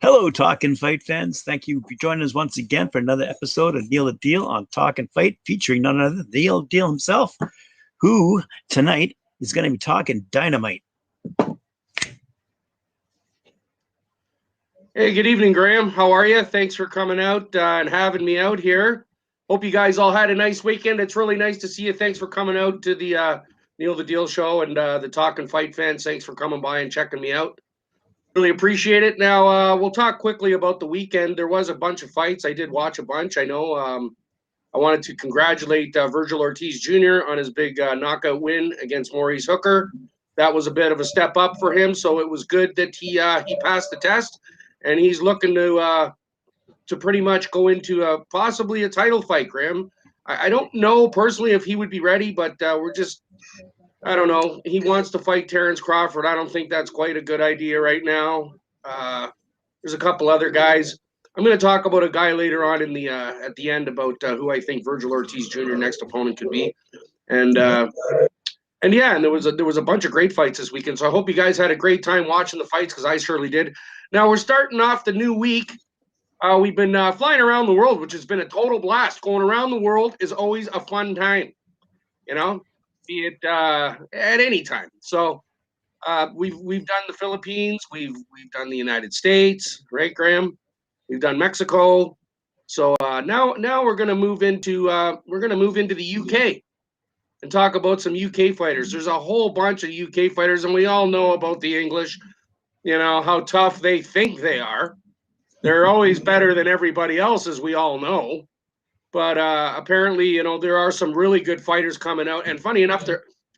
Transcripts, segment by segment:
Hello, Talkin Fight fans. Thank you for joining us once again for another episode of Neil the Deal on Talkin Fight, featuring none other than Neil the Deal himself, who tonight is going to be talking dynamite. Hey, good evening, Graham. How are you? Thanks for coming out and having me out here. Hope you guys all had a nice weekend. It's really nice to see you. Thanks for coming out to the Neil the Deal show, and the Talkin Fight fans. Thanks for coming by and checking me out. Really appreciate it. Now, we'll talk quickly about the weekend. There was a bunch of fights. I did watch a bunch. I know I wanted to congratulate Virgil Ortiz Jr. on his big knockout win against Maurice Hooker. That was a bit of a step up for him, so it was good that he passed the test, and he's looking to pretty much go into possibly a title fight, Graham. I don't know personally if he would be ready, but I don't know. He wants to fight Terrence Crawford. I don't think that's quite a good idea right now. There's a couple other guys. I'm going to talk about a guy later on in the at the end about who I think Virgil Ortiz Jr. next opponent could be, and yeah, and there was a bunch of great fights this weekend. So I hope you guys had a great time watching the fights, because I surely did. Now we're starting off the new week. We've been flying around the world, which has been a total blast. Going around the world is always a fun time, you know, be it at any time. So we've done the Philippines, we've done the United States, right, Graham? We've done Mexico. So now we're gonna move into the UK and talk about some UK fighters. There's a whole bunch of UK fighters, and we all know about the English. You know how tough they think they are. They're always better than everybody else, as we all know. But apparently, you know, there are some really good fighters coming out. And funny enough,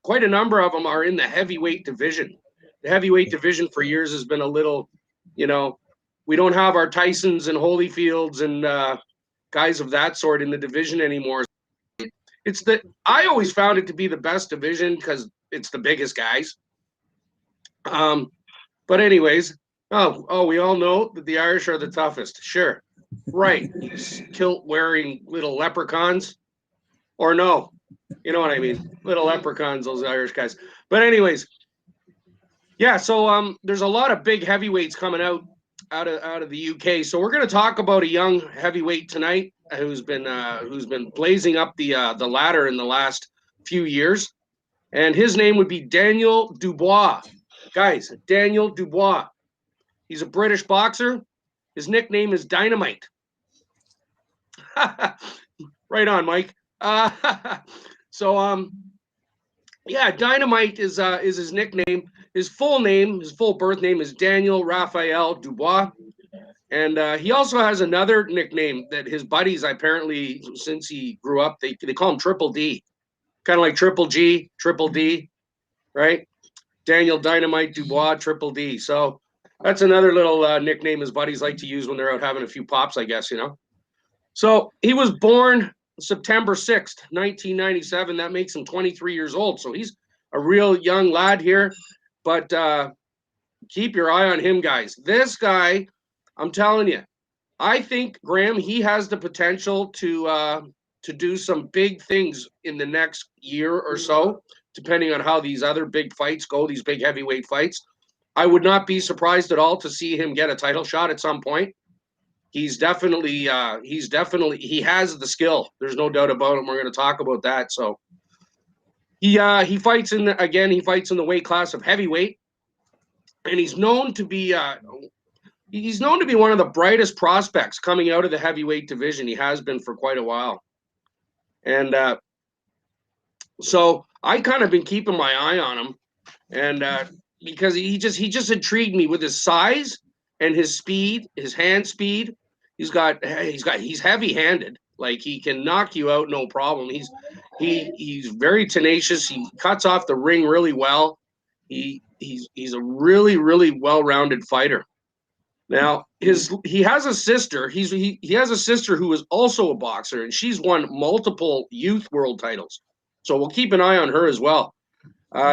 quite a number of them are in the heavyweight division. The heavyweight division for years has been a little, you know, we don't have our Tysons and Holyfields and guys of that sort in the division anymore. I always found it to be the best division because it's the biggest guys. But anyways, we all know that the Irish are the toughest. Sure. Right. Kilt wearing little leprechauns. Or no. You know what I mean? Little leprechauns, those Irish guys. But anyways, yeah, so there's a lot of big heavyweights coming out of the UK. So we're going to talk about a young heavyweight tonight who's been blazing up the ladder in the last few years. And his name would be Daniel Dubois. Guys, Daniel Dubois. He's a British boxer. His nickname is Dynamite. Right on, Mike. Yeah, Dynamite is his nickname. His full birth name is Daniel Raphael Dubois. And he also has another nickname that his buddies, apparently, since he grew up, they call him Triple D. Kind of like Triple G, Triple D, right? Daniel Dynamite Dubois, Triple D. So that's another little nickname his buddies like to use when they're out having a few pops, I guess, you know. So he was born September 6th, 1997. That makes him 23 years old. So he's a real young lad here. But keep your eye on him, guys. This guy, I'm telling you, I think, Graham, he has the potential to do some big things in the next year or so, depending on how these other big fights go, these big heavyweight fights. I would not be surprised at all to see him get a title shot at some point. He has the skill. There's no doubt about it. We're going to talk about that. So he fights in the weight class of heavyweight, and he's known to be one of the brightest prospects coming out of the heavyweight division. He has been for quite a while. And so I kind of been keeping my eye on him, and because he just intrigued me with his size and his speed, his hand speed. He's heavy-handed. Like, he can knock you out no problem. He's very tenacious. He cuts off the ring really well. He's a really, really well-rounded fighter. Now, he has a sister. He has a sister who is also a boxer, and she's won multiple youth world titles. So we'll keep an eye on her as well.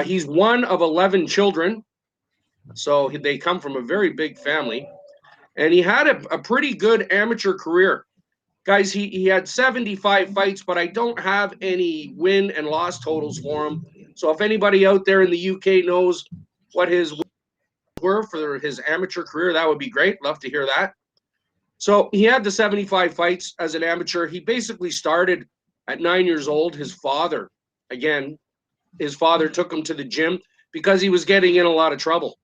He's one of 11 children, so they come from a very big family. And he had a pretty good amateur career. Guys, he had 75 fights, but I don't have any win and loss totals for him. So if anybody out there in the UK knows what his worth, for his amateur career, that would be great. Love to hear that. So he had the 75 fights as an amateur. He basically started at 9 years old. His father took him to the gym because he was getting in a lot of trouble,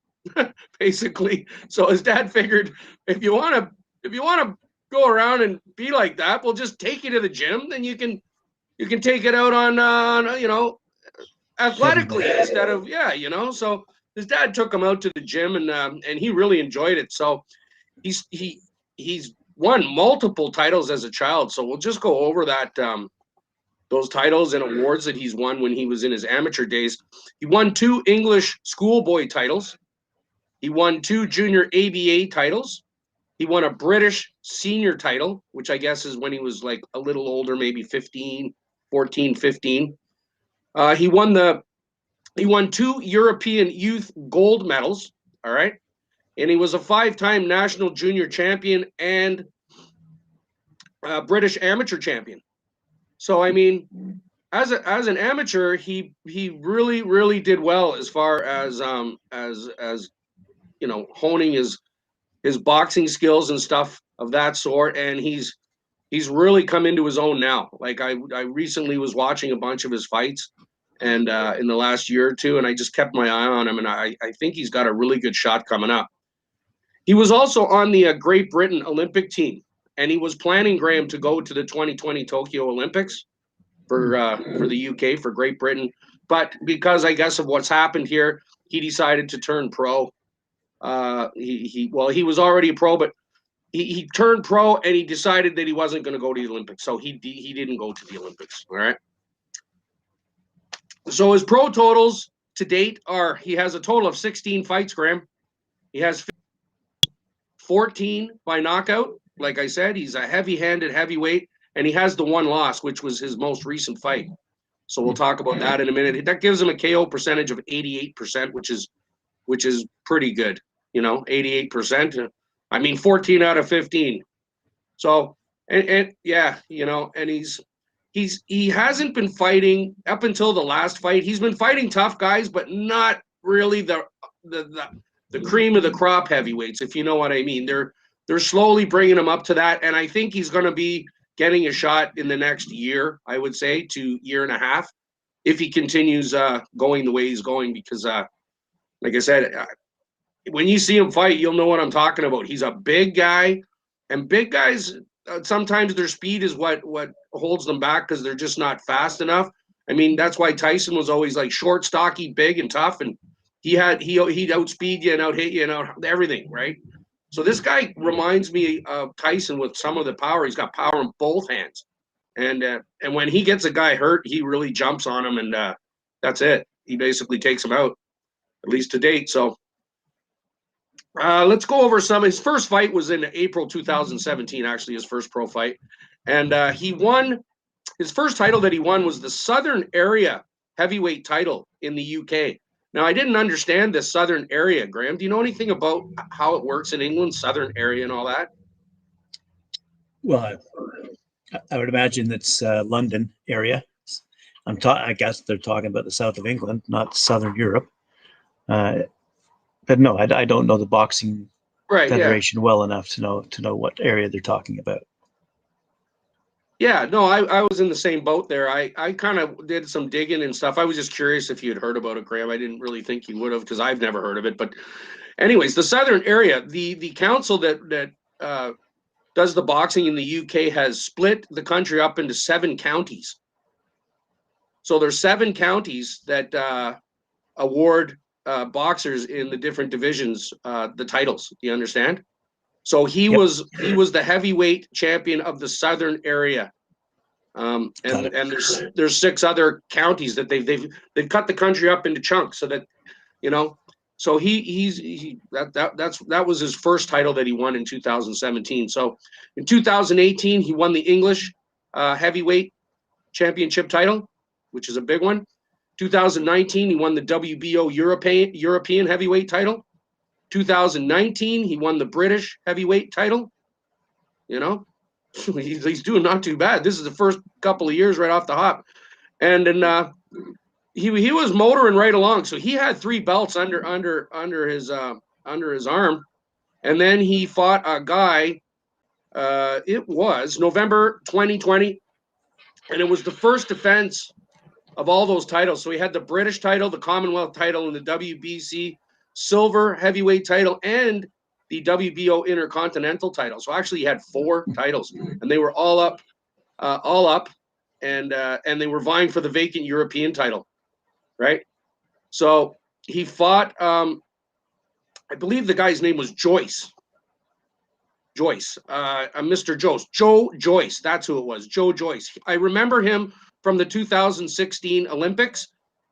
basically. So his dad figured, if you want to go around and be like that, we'll just take you to the gym. Then you can take it out on athletically instead of So his dad took him out to the gym, and he really enjoyed it. So he's won multiple titles as a child. So we'll just go over that. Those titles and awards that he's won when he was in his amateur days. He won 2 English schoolboy titles. He won 2 junior ABA titles. He won a British senior title, which I guess is when he was like a little older, maybe 15. He won 2 European youth gold medals. All right. And he was a 5-time national junior champion and British amateur champion. So, I mean, as an amateur, he really, really did well as far as honing his boxing skills and stuff of that sort. And he's really come into his own now. Like I recently was watching a bunch of his fights and in the last year or two, and I just kept my eye on him, and I think he's got a really good shot coming up. He was also on the Great Britain Olympic team, and he was planning, Graham, to go to the 2020 Tokyo Olympics for the UK, for Great Britain. But because I guess of what's happened here, he decided to turn pro. He was already a pro, but he turned pro, and he decided that he wasn't going to go to the Olympics. So he didn't go to the Olympics. All right. So his pro totals to date are, he has a total of 16 fights, Graham. He has 14 by knockout. Like I said, he's a heavy-handed heavyweight, and he has the 1 loss, which was his most recent fight. So we'll talk about that in a minute. That gives him a KO percentage of 88%, which is pretty good. 88%. I mean, 14 out of 15. So, and he hasn't been fighting up until the last fight. He's been fighting tough guys, but not really the cream of the crop heavyweights, if you know what I mean. They're slowly bringing him up to that, and I think he's going to be getting a shot in the next year, I would say, to year and a half, if he continues going the way he's going. Because, like I said, when you see him fight, you'll know what I'm talking about. He's a big guy, and big guys, sometimes their speed is what holds them back because they're just not fast enough. I mean, that's why Tyson was always like short, stocky, big, and tough, and he'd outspeed you and outhit you and out everything, right? So this guy reminds me of Tyson with some of the power. He's got power in both hands, and when he gets a guy hurt, he really jumps on him, and that's it. He basically takes him out, at least to date. So let's go over some. His first fight was in April 2017, actually, his first pro fight, and he won. His first title that he won was the Southern Area Heavyweight title in the UK. Now, I didn't understand this Southern Area, Graham. Do you know anything about how it works in England, Southern Area and all that? Well, I would imagine that's London area. I guess they're talking about the south of England, not Southern Europe. But no, I don't know the boxing federation well enough to know what area they're talking about. Yeah, no, I was in the same boat there. I kind of did some digging and stuff. I was just curious if you had heard about it, Graham. I didn't really think you would have, because I've never heard of it. But anyways, the Southern Area, the council that does the boxing in the UK has split the country up into 7 counties. So there's 7 counties that award boxers in the different divisions the titles. Do you understand? So he was the heavyweight champion of the Southern Area, and there's 6 other counties that they've cut the country up into chunks so that So that was his first title that he won in 2017. So in 2018 he won the English heavyweight championship title, which is a big one. 2019 he won the WBO European heavyweight title. 2019, he won the British heavyweight title. He's doing not too bad. This is the first couple of years right off the hop, and then he was motoring right along. So he had 3 belts under his under his arm. And then he fought a guy. It was November 2020, and it was the first defense of all those titles. So he had the British title, the Commonwealth title, and the WBC silver heavyweight title, and the WBO Intercontinental title. So actually, he had 4 titles, and they were all up, and they were vying for the vacant European title, right? So he fought. I believe the guy's name was Joyce. Mr. Joe Joyce. That's who it was, Joe Joyce. I remember him from the 2016 Olympics.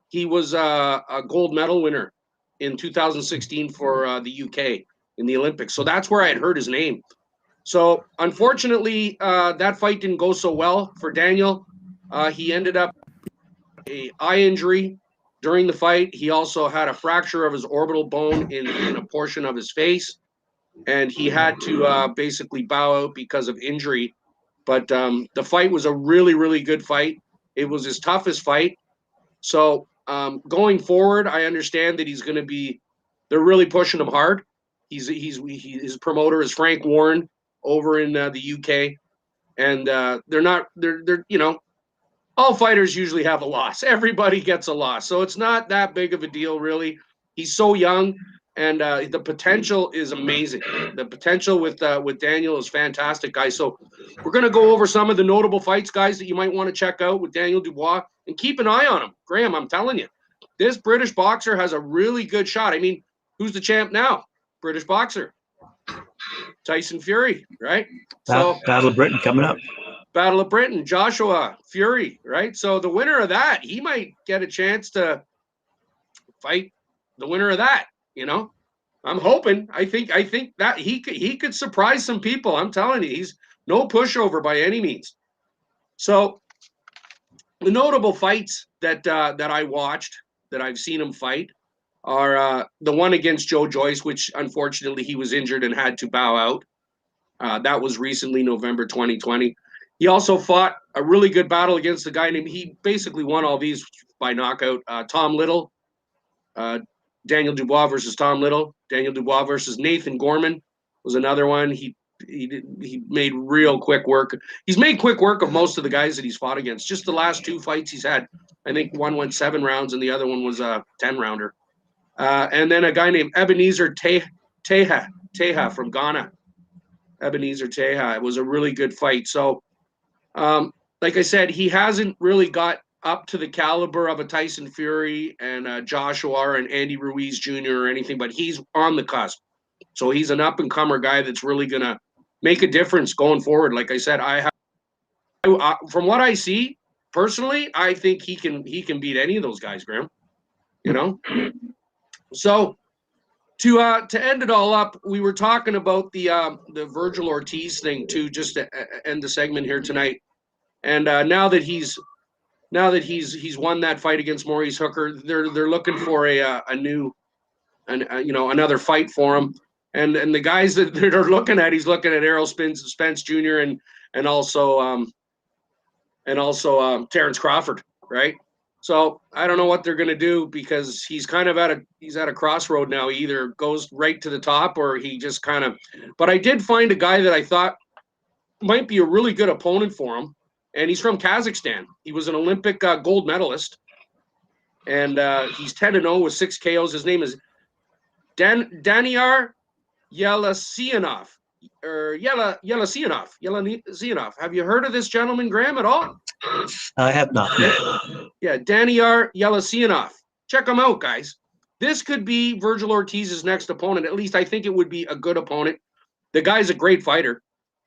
He was a gold medal winner in 2016 for the UK in the Olympics. So that's where I had heard his name. So unfortunately, that fight didn't go so well for Daniel. He ended up an eye injury during the fight. He also had a fracture of his orbital bone in a portion of his face. And he had to basically bow out because of injury. But the fight was a really, really good fight. It was his toughest fight. So going forward, I understand that he's going to be. They're really pushing him hard. His promoter is Frank Warren over in the UK, and they're all fighters usually have a loss. Everybody gets a loss, so it's not that big of a deal, really. He's so young. And the potential is amazing. The potential with Daniel is fantastic, guys. So we're going to go over some of the notable fights, guys, that you might want to check out with Daniel Dubois, and keep an eye on him. Graham, I'm telling you, this British boxer has a really good shot. I mean, who's the champ now? British boxer. Tyson Fury, right? So Battle of Britain coming up. Battle of Britain, Joshua Fury, right? So the winner of that, he might get a chance to fight the winner of that. I'm hoping. I think that he could surprise some people. I'm telling you, he's no pushover by any means. So the notable fights that I watched, that I've seen him fight, are the one against Joe Joyce, which unfortunately he was injured and had to bow out. That was recently, November 2020. He also fought a really good battle against a guy named. He basically won all these by knockout. Tom Little. Daniel Dubois versus Tom Little. Daniel Dubois versus Nathan Gorman was another one. He made real quick work. He's made quick work of most of the guys that he's fought against. Just the last 2 fights he's had, I think one went 7 rounds and the other one was a 10-rounder. And then a guy named Ebenezer Teja from Ghana. Ebenezer Teja. It was a really good fight. So, like I said, he hasn't really got up to the caliber of a Tyson Fury and Joshua and Andy Ruiz Jr. or anything, but he's on the cusp. So he's an up-and-comer guy that's really going to make a difference going forward. Like I said, from what I see, personally, I think he can beat any of those guys, Graham. So to end it all up, we were talking about the Virgil Ortiz thing too, just to end the segment here tonight. And now that he's won that fight against Maurice Hooker, they're looking for another fight for him. And the guys that they're looking at, he's looking at Errol Spence Jr. and also Terrence Crawford, right? So I don't know what they're going to do, because he's kind of at a crossroad now. He either goes right to the top or he just kind of. But I did find a guy that I thought might be a really good opponent for him. And he's from Kazakhstan. He was an Olympic gold medalist. And he's 10-0 with 6 KOs. His name is Daniar Yelasianov. Yelasianov. Have you heard of this gentleman, Graham, at all? I have not. Yeah, Daniar Yelasianov. Check him out, guys. This could be Virgil Ortiz's next opponent. At least I think it would be a good opponent. The guy's a great fighter.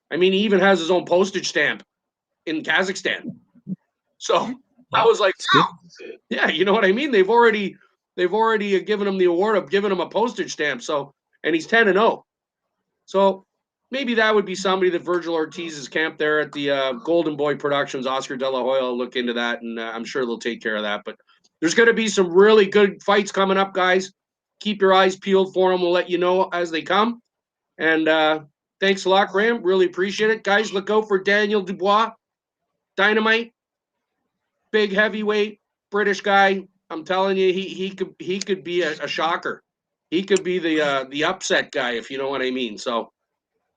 I mean, he even has his own postage stamp in Kazakhstan. So I was like, wow. Yeah, you know what I mean? They've already given him the award of giving him a postage stamp. So, and he's 10-0. So maybe that would be somebody that Virgil Ortiz's camp there at the Golden Boy Productions, Oscar De La Hoya, will look into that, and I'm sure they'll take care of that. But there's going to be some really good fights coming up, guys. Keep your eyes peeled for them. We'll let you know as they come. And thanks a lot, Graham. Really appreciate it. Guys, look out for Daniel Dubois. Dynamite, big heavyweight British guy. I'm telling you, he could be a shocker. He could be the upset guy, if you know what I mean. So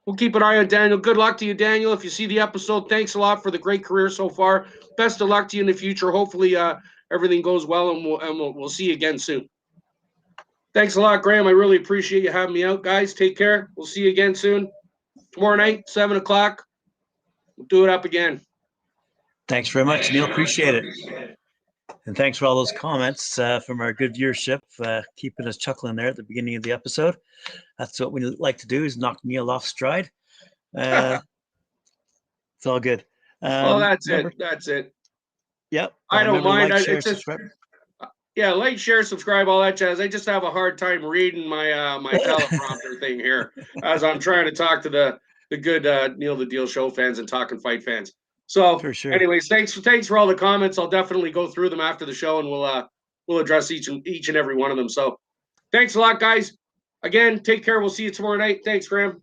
we'll keep an eye on Daniel. Good luck to you, Daniel. If you see the episode, thanks a lot for the great career so far. Best of luck to you in the future. Hopefully, everything goes well, and we'll see you again soon. Thanks a lot, Graham. I really appreciate you having me out, guys. Take care. We'll see you again soon. Tomorrow night, 7 o'clock. We'll do it up again. Thanks very much, Neil. Appreciate it. And thanks for all those comments from our good viewership, keeping us chuckling there at the beginning of the episode. That's what we like to do, is knock Neil off stride. It's all good. That's it. That's it. Yep. I don't mind. Like, share, It's just, subscribe. yeah, like, share, subscribe, all that jazz. I just have a hard time reading my my teleprompter thing here as I'm trying to talk to the good Neil the Deal Show fans and Talkin' Fight fans. So, For sure. anyways, thanks for all the comments. I'll definitely go through them after the show, and we'll address each and every one of them. So, thanks a lot, guys. Again, take care. We'll see you tomorrow night. Thanks, Graham.